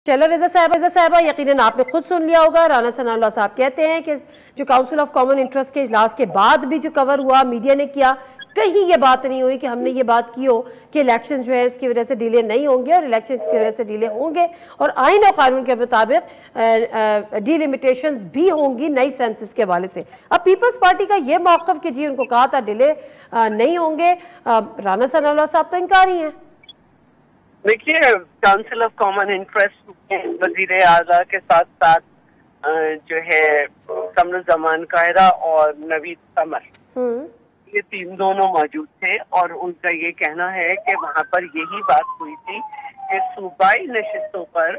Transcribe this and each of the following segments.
चलो रज़ा साहबा यकीनन आपने खुद सुन लिया होगा, राना सनाउल्लाह साहब कहते हैं कि जो काउंसिल ऑफ कॉमन इंटरेस्ट के इजलास के बाद भी जो कवर हुआ मीडिया ने किया, कहीं ये बात नहीं हुई कि हमने ये बात की हो कि इलेक्शन जो है इसकी वजह से डिले नहीं होंगे और इलेक्शन की वजह से डिले होंगे और आईन और कानून के मुताबिक डिलिमिटेशंस भी होंगी नई सेंसस के हवाले से। अब पीपल्स पार्टी का ये मौक़िफ़ कि जी उनको कहा था डिले नहीं होंगे, राना सनाउल्लाह साहब तो इनकारी हैं। देखिए, काउंसिल ऑफ कॉमन इंटरेस्ट में वजीर आला के साथ साथ जो है कमरुज़्ज़मान कायरा और नवीद कमर, ये तीन दोनों मौजूद थे और उनका ये कहना है कि वहाँ पर यही बात हुई थी कि सूबाई नशिस्तों पर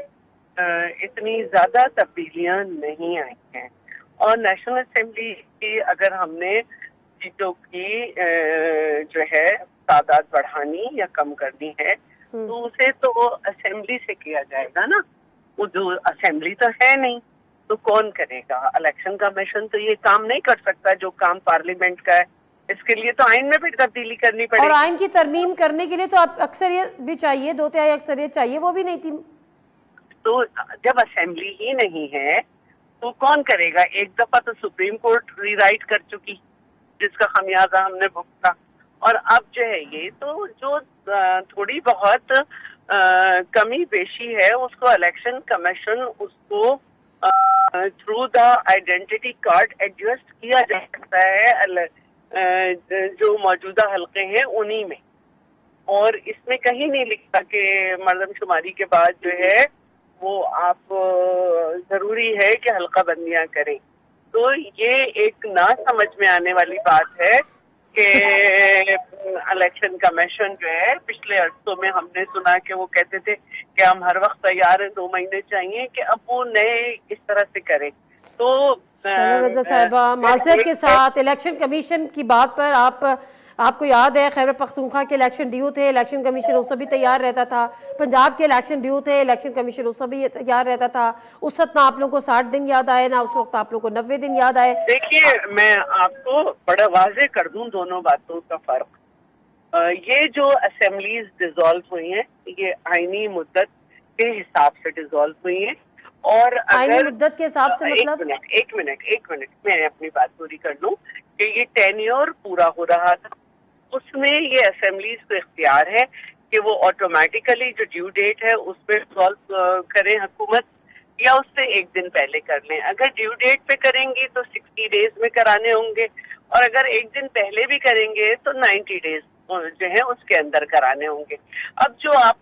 इतनी ज्यादा तब्दीलियां नहीं आई हैं और नेशनल असेंबली की अगर हमने सीटों की जो है तादाद बढ़ानी या कम करनी है तो उसे तो असेंबली से किया जाएगा ना। वो जो असेंबली तो है नहीं तो कौन करेगा? इलेक्शन कमीशन तो ये काम नहीं कर सकता जो काम पार्लियामेंट का है। इसके लिए तो आइन में भी तब्दीली करनी पड़ेगी और आइन की तरमीम करने के लिए तो आप अक्सरियत भी चाहिए, 2/3 अक्सरियत चाहिए, वो भी नहीं थी। तो जब असेंबली ही नहीं है तो कौन करेगा? एक दफा तो सुप्रीम कोर्ट रीराइट कर चुकी जिसका खमियाजा हमने भुगता और अब जो है ये तो जो थोड़ी बहुत कमी पेशी है उसको इलेक्शन कमीशन उसको through the identity card adjust किया जा सकता है जो मौजूदा हल्के हैं उन्हीं में। और इसमें कहीं नहीं लिखा कि मर्दमशुमारी के बाद जो है वो आप जरूरी है कि हल्का बंदियां करें। तो ये एक ना समझ में आने वाली बात है कि इलेक्शन कमीशन जो है पिछले अरसों में हमने सुना कि वो कहते थे कि हम हर वक्त तैयार हैं, 2 महीने चाहिए, कि अब वो नए इस तरह से करें। तो रज़ा साहिबा माज़रत के साथ इलेक्शन कमीशन की बात पर आपको याद है खैबर पख्तूनख्वा के इलेक्शन ड्यू थे, इलेक्शन कमीशन उस भी तैयार रहता था। पंजाब के इलेक्शन ड्यू थे, इलेक्शन कमीशन उस भी तैयार रहता था। उस वक्त ना आप लोगों को 60 दिन याद आए ना उस वक्त आप लोगों को 90 दिन याद आए। देखिए, मैं आपको बड़ा वाज़ेह कर दूं दोनों बातों का फर्क। ये जो असेंबलीज डिसॉल्व हुई हैं ये आईनी मुद्दत के हिसाब से डिसॉल्व हुई हैं और आईनी मुद्दत के हिसाब से मतलब एक मिनट मैं अपनी बात पूरी कर लूं कि ये टेन्योर पूरा हो रहा था, उसमें ये असेंबलीज को इख्तियार है कि वो ऑटोमेटिकली जो ड्यू डेट है उस पर सॉल्व करें हुकूमत या उससे एक दिन पहले कर लें। अगर ड्यू डेट पे करेंगी तो 60 डेज में कराने होंगे और अगर एक दिन पहले भी करेंगे तो 90 डेज जो है उसके अंदर कराने होंगे। अब जो आप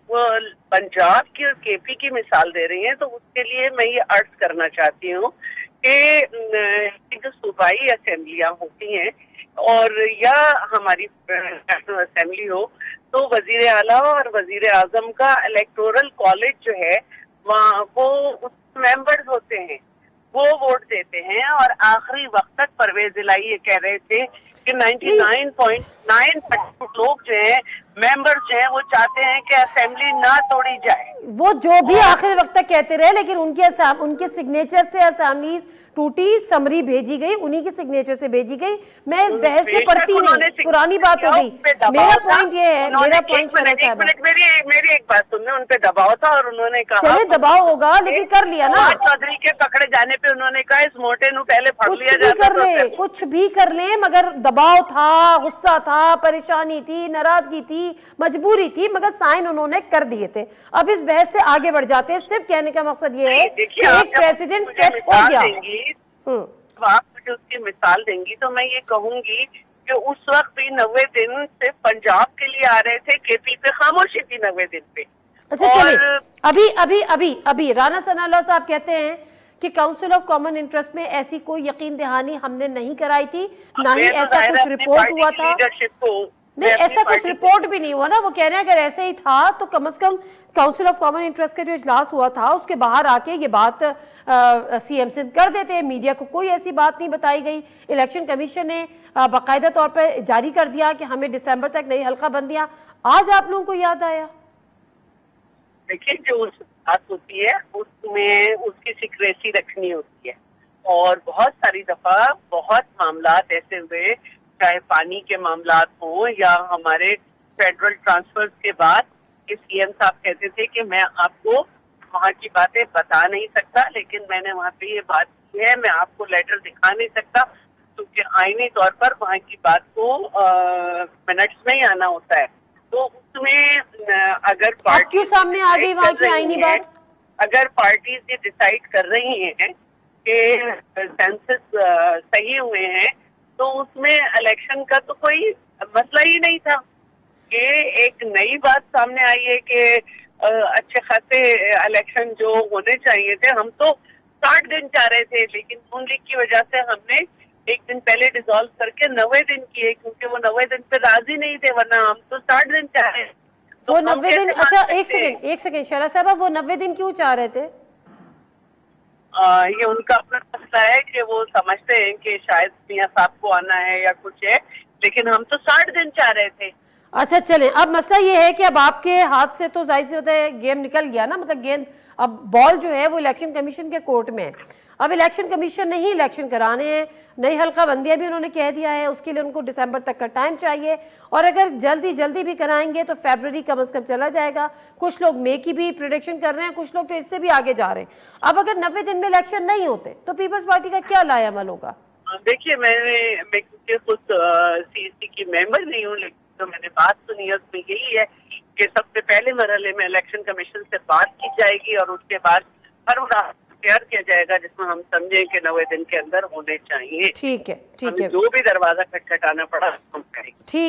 पंजाब की और केपी की मिसाल दे रही हैं तो उसके लिए मैं ये अर्ज करना चाहती हूँ कि जो सूबाई असेंबलियां होती हैं और या हमारी नेशनल असेंबली हो तो वजीर आला और वजीर आजम का इलेक्टोरल कॉलेज जो है वहाँ वो मेंबर्स होते हैं, वो वोट देते हैं और आखिरी वक्त तक परवेज इलाही ये कह रहे थे कि 99.9% लोग जो है मेंबर्स जो है वो चाहते हैं कि असेंबली ना तोड़ी जाए। वो जो भी आखिरी वक्त तक कहते रहे लेकिन उनके सिग्नेचर से असेंबली टूटी, समरी भेजी गई, उन्हीं की सिग्नेचर से भेजी गई। मैं इस बहस में पढ़ती नहीं, पुरानी बात हो गई। मेरा पॉइंट ये है, मेरा पॉइंट मेरी एक बात सुनने, उन पे दबाव था और उन्होंने कहा चले दबाव होगा लेकिन कर लिया ना। चौधरी के पकड़े जाने पे उन्होंने कहा इस मोटे नु पहले फड़ लिया जाता। कुछ भी कर ले मगर दबाव था, गुस्सा था, परेशानी थी, नाराजगी थी, मजबूरी थी, मगर साइन उन्होंने कर दिए थे। अब इस बहस से आगे बढ़ जाते हैं। सिर्फ कहने का मकसद ये है कि एक प्रेसिडेंट सेट हो गया। आप मुझे उसकी मिसाल देंगी तो मैं ये कहूंगी कि उस वक्त भी 90 दिन सिर्फ पंजाब के लिए आ रहे थे, केपी पे खामोशी थी 90 दिन पे। अच्छा चलिए, अभी राना सनाउल्लाह साहब कहते हैं कि काउंसिल ऑफ कॉमन इंटरेस्ट में ऐसी कोई यकीन दहानी हमने नहीं कराई थी, ना ही ऐसा कुछ रिपोर्ट हुआ था। नहीं, ऐसा कुछ रिपोर्ट भी नहीं हुआ ना। वो कह रहे हैं अगर ऐसे ही था तो कम से कम काउंसिल ऑफ कॉमन इंटरेस्ट का जो इजलास हुआ था उसके बाहर आके ये बात सीएम से कर देते हैं। मीडिया को कोई ऐसी बात नहीं बताई गई। इलेक्शन कमीशन ने बाकायदा तौर पर जारी कर दिया कि हमें दिसंबर तक नई हल्का बंदियां। आज आप लोगों को याद आया? देखिए, जो बात होती है उसमें उसकी सिक्रेसी रखनी होती है और बहुत सारी दफा बहुत मामलात ऐसे हुए, चाहे पानी के मामलात हो या हमारे फेडरल ट्रांसफर्स के बाद सीएम साहब कहते थे कि मैं आपको वहाँ की बातें बता नहीं सकता, लेकिन मैंने वहाँ पे ये बात की है। मैं आपको लेटर दिखा नहीं सकता क्योंकि आईनी तौर पर वहाँ की बात को मिनट्स में ही आना होता है। तो उसमें अगर आप क्यों सामने आ गई वहाँ की आईनी बात? अगर पार्टीज ये डिसाइड कर रही हैं कि सेंसस सही हुए हैं, तो उसमें इलेक्शन का तो कोई मसला ही नहीं था। ये एक नई बात सामने आई है कि अच्छे खासे इलेक्शन जो होने चाहिए थे, हम तो 60 दिन चाह रहे थे, लेकिन नून लीग की वजह से हमने एक दिन पहले डिसॉल्व करके 90 दिन किए, क्योंकि वो 90 दिन पे राजी नहीं थे, वरना हम तो 60 दिन चाह रहे थे। वो 90 दिन, अच्छा एक सेकेंड शरा साहब, वो 90 दिन क्यों चाह रहे थे? ये उनका अपना मसला है कि वो समझते हैं कि शायद मियां साहब को आना है या कुछ है, लेकिन हम तो 60 दिन चाह रहे थे। अच्छा चलें, अब मसला ये है कि अब आपके हाथ से तो जाहिर सी होता है गेम निकल गया ना, मतलब गेंद, अब बॉल जो है वो इलेक्शन कमीशन के कोर्ट में है। अब इलेक्शन कमीशन ने ही इलेक्शन कराने हैं, नई हल्का बंदियां भी उन्होंने कह दिया है, उसके लिए उनको दिसंबर तक का टाइम चाहिए, और अगर जल्दी भी कराएंगे तो फरवरी कम से कम चला जाएगा। कुछ लोग मई की भी प्रेडिक्शन कर रहे हैं, कुछ लोग तो इससे भी आगे जा रहे हैं। अब अगर 90 दिन में इलेक्शन नहीं होते तो पीपल्स पार्टी का क्या लाएअमल होगा? देखिए, मैं खुद CEC की मेंबर नहीं हूँ, लेकिन तो मैंने बात सुनी है उसमें यही है कि सबसे पहले मरहले में इलेक्शन कमीशन से बात की जाएगी और उसके बाद तैयार किया जाएगा जिसमें हम समझें कि 90 दिन के अंदर होने चाहिए। ठीक है, ठीक है, जो भी दरवाजा खटखटाना पड़ा हम करेंगे। ठीक।